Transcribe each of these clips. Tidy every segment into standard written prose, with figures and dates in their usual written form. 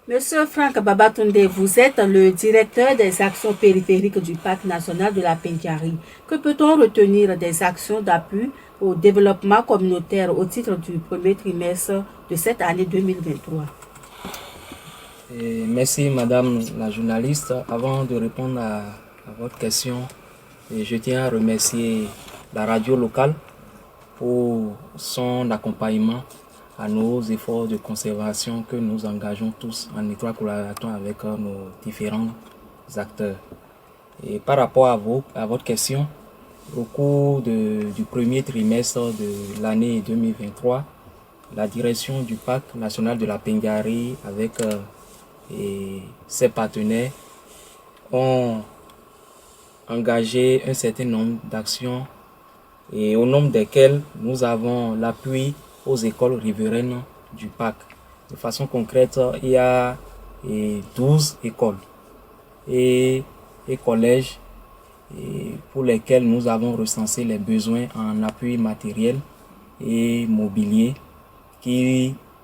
Monsieur Franck Babatunde, vous êtes le directeur des actions périphériques du Parc national de la Pendiari. Que peut-on retenir des actions d'appui au développement communautaire au titre du premier trimestre de cette année 2023? Merci Madame la journaliste. Avant de répondre à votre question, je tiens à remercier la radio locale pour son accompagnement à nos efforts de conservation que nous engageons tous en étroite collaboration avec nos différents acteurs. Et par rapport à votre question, au cours du premier trimestre de l'année 2023, la direction du Parc national de la Pendiari avec ses partenaires ont engagé un certain nombre d'actions et au nombre desquelles nous avons l'appui aux écoles riveraines du parc. De façon concrète, il y a 12 écoles et collèges pour lesquels nous avons recensé les besoins en appui matériel et mobilier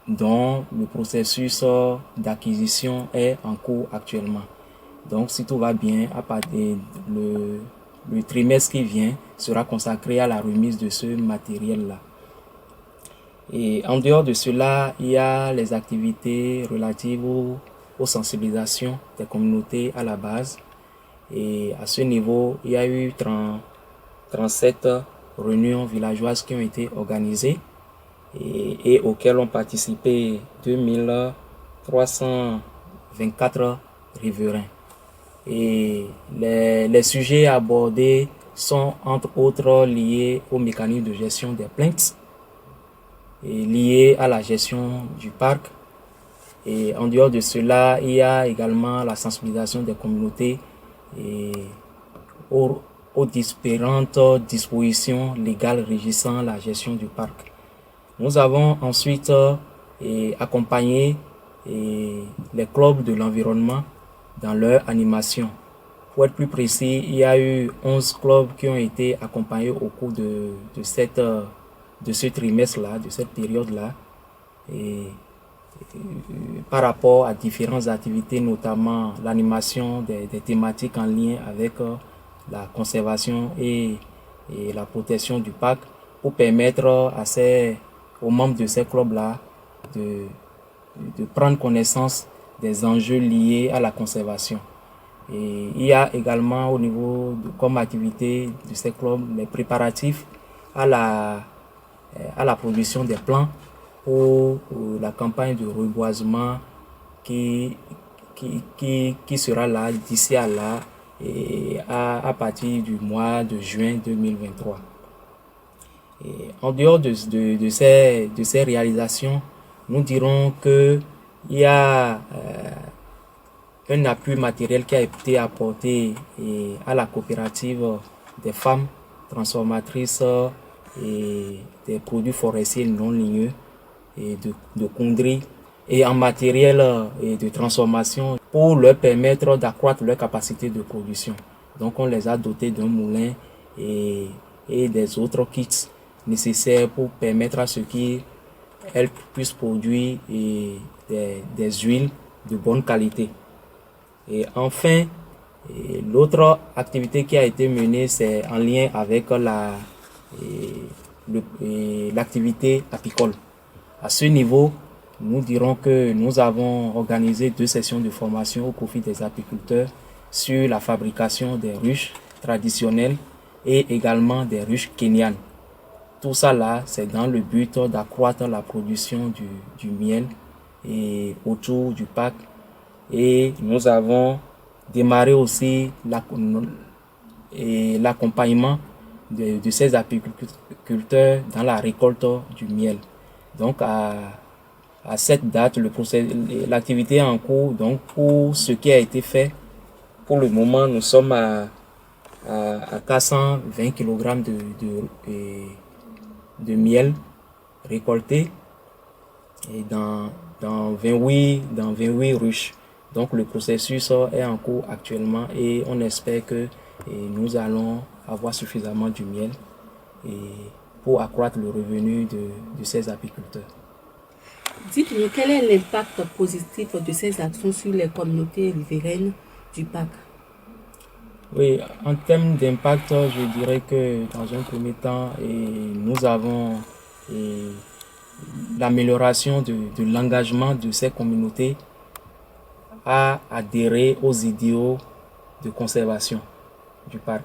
dont le processus d'acquisition est en cours actuellement. Donc si tout va bien, à partir le trimestre qui vient sera consacré à la remise de ce matériel-là. Et en dehors de cela, il y a les activités relatives aux sensibilisations des communautés à la base. Et à ce niveau, il y a eu 37 réunions villageoises qui ont été organisées et auxquelles ont participé 2324 riverains. Et les sujets abordés sont entre autres liés au mécanisme de gestion des plaintes et liés à la gestion du parc. Et en dehors de cela, il y a également la sensibilisation des communautés et aux différentes dispositions légales régissant la gestion du parc. Nous avons ensuite accompagné les clubs de l'environnement dans leur animation. Pour être plus précis, il y a eu 11 clubs qui ont été accompagnés au cours de ce trimestre-là, de cette période-là, par rapport à différentes activités, notamment l'animation des thématiques en lien avec la conservation et la protection du parc, pour permettre aux membres de ces clubs-là de prendre connaissance des enjeux liés à la conservation. Et il y a également au niveau comme activité de ces clubs les préparatifs à la production des plans pour la campagne de reboisement qui sera là d'ici à là et à partir du mois de juin 2023. Et en dehors de ces réalisations, nous dirons qu'il y a un appui matériel qui a été apporté à la coopérative des femmes transformatrices et des produits forestiers non ligneux et de Kundry et en matériel de transformation pour leur permettre d'accroître leur capacité de production. Donc on les a dotés d'un moulin et des autres kits nécessaires pour permettre à ce qu'elles puissent produire des huiles de bonne qualité. Et enfin, l'autre activité qui a été menée, c'est en lien avec l'activité apicole. À ce niveau, nous dirons que nous avons organisé 2 sessions de formation au profit des apiculteurs sur la fabrication des ruches traditionnelles et également des ruches kenyanes. Tout ça là, c'est dans le but d'accroître la production du miel et autour du parc. Et nous avons démarré aussi l'accompagnement de ces apiculteurs dans la récolte du miel. Donc à cette date, l'activité est en cours. Donc pour ce qui a été fait, pour le moment, nous sommes à 420 kg de miel récolté et dans 28 ruches. Donc le processus est en cours actuellement et on espère que nous allons avoir suffisamment du miel pour accroître le revenu de ces apiculteurs. Dites-nous quel est l'impact positif de ces actions sur les communautés riveraines du parc? Oui, en termes d'impact, je dirais que dans un premier temps, nous avons et, l'amélioration de l'engagement de ces communautés à adhérer aux idéaux de conservation du parc.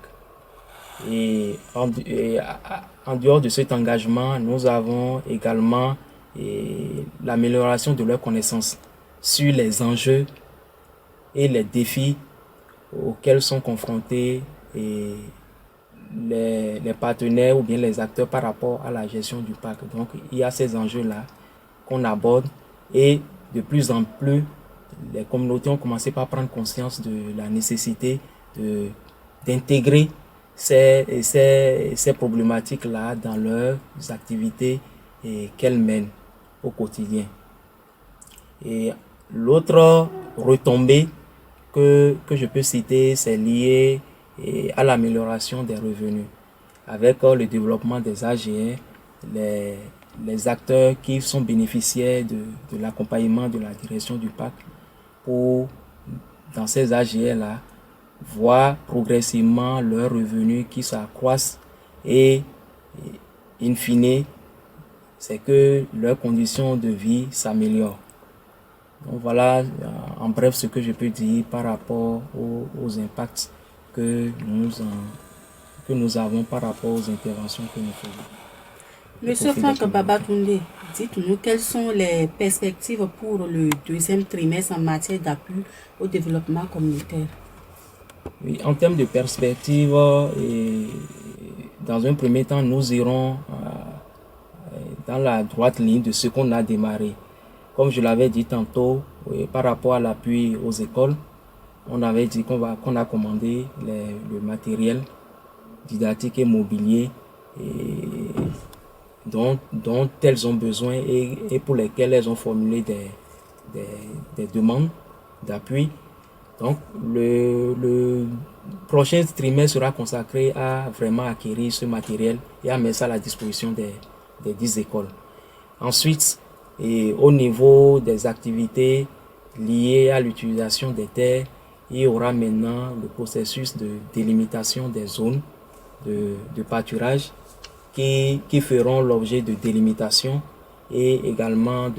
En dehors de cet engagement, nous avons également l'amélioration de leurs connaissances sur les enjeux et les défis auxquels sont confrontés les partenaires ou bien les acteurs par rapport à la gestion du parc. Donc, il y a ces enjeux-là qu'on aborde et de plus en plus, les communautés ont commencé par prendre conscience de la nécessité d'intégrer ces problématiques-là dans leurs activités qu'elles mènent au quotidien. Et l'autre retombée que je peux citer, c'est lié à l'amélioration des revenus. Avec le développement des AGR, les acteurs qui sont bénéficiaires de l'accompagnement de la direction du parc pour, dans ces AGR-là, voir progressivement leurs revenus qui s'accroissent et in fine, c'est que leurs conditions de vie s'améliorent. Donc voilà en bref ce que je peux dire par rapport aux impacts que nous avons par rapport aux interventions que nous faisons. Monsieur Franck Babatunde, dites-nous quelles sont les perspectives pour le deuxième trimestre en matière d'appui au développement communautaire? Oui, en termes de perspectives, dans un premier temps, nous irons dans la droite ligne de ce qu'on a démarré. Comme je l'avais dit tantôt, par rapport à l'appui aux écoles, on avait dit qu'on a commandé le matériel didactique et mobilier dont elles ont besoin et pour lesquels elles ont formulé des demandes d'appui. Donc, le prochain trimestre sera consacré à vraiment acquérir ce matériel et à mettre ça à la disposition des 10 écoles. Ensuite, au niveau des activités liées à l'utilisation des terres, il y aura maintenant le processus de délimitation des zones de pâturage qui feront l'objet de délimitation et également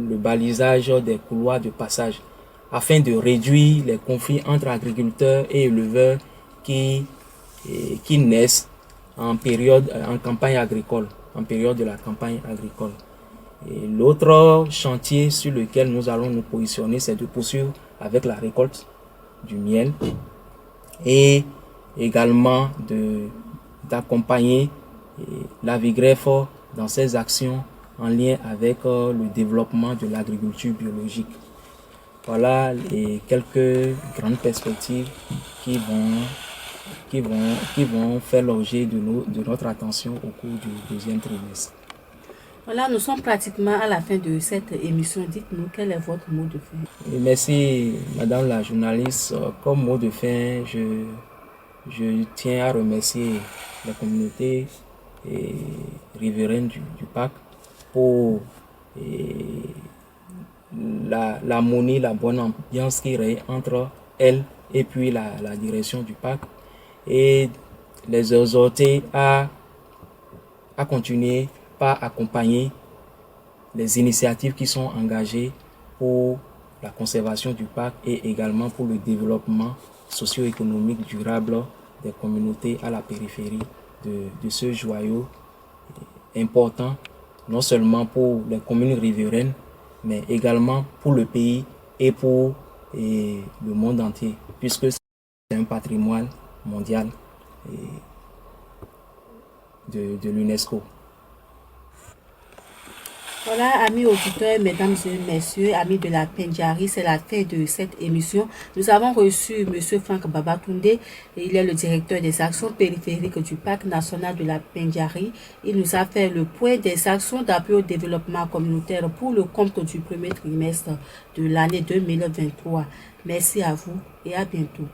le balisage des couloirs de passage afin de réduire les conflits entre agriculteurs et éleveurs qui naissent en campagne agricole, en période de la campagne agricole. Et l'autre chantier sur lequel nous allons nous positionner, c'est de poursuivre avec la récolte du miel et également d'accompagner la VIGREF dans ses actions en lien avec le développement de l'agriculture biologique. Voilà les quelques grandes perspectives qui vont faire l'objet de notre attention au cours du deuxième trimestre. Voilà, nous sommes pratiquement à la fin de cette émission. Dites-nous quel est votre mot de fin. Et merci, Madame la journaliste. Comme mot de fin, je tiens à remercier la communauté riveraine du parc pour l'harmonie, la bonne ambiance qui règne entre elles et puis la direction du parc et les exhorter à continuer par accompagner les initiatives qui sont engagées pour la conservation du parc et également pour le développement socio-économique durable des communautés à la périphérie de ce joyau important, non seulement pour les communes riveraines, mais également pour le pays et pour le monde entier, puisque c'est un patrimoine mondial de l'UNESCO. Voilà, amis auditeurs, mesdames et messieurs, amis de la Pendjari, c'est la fin de cette émission. Nous avons reçu M. Franck Babatunde, il est le directeur des actions périphériques du Parc national de la Pendjari. Il nous a fait le point des actions d'appui au développement communautaire pour le compte du premier trimestre de l'année 2023. Merci à vous et à bientôt.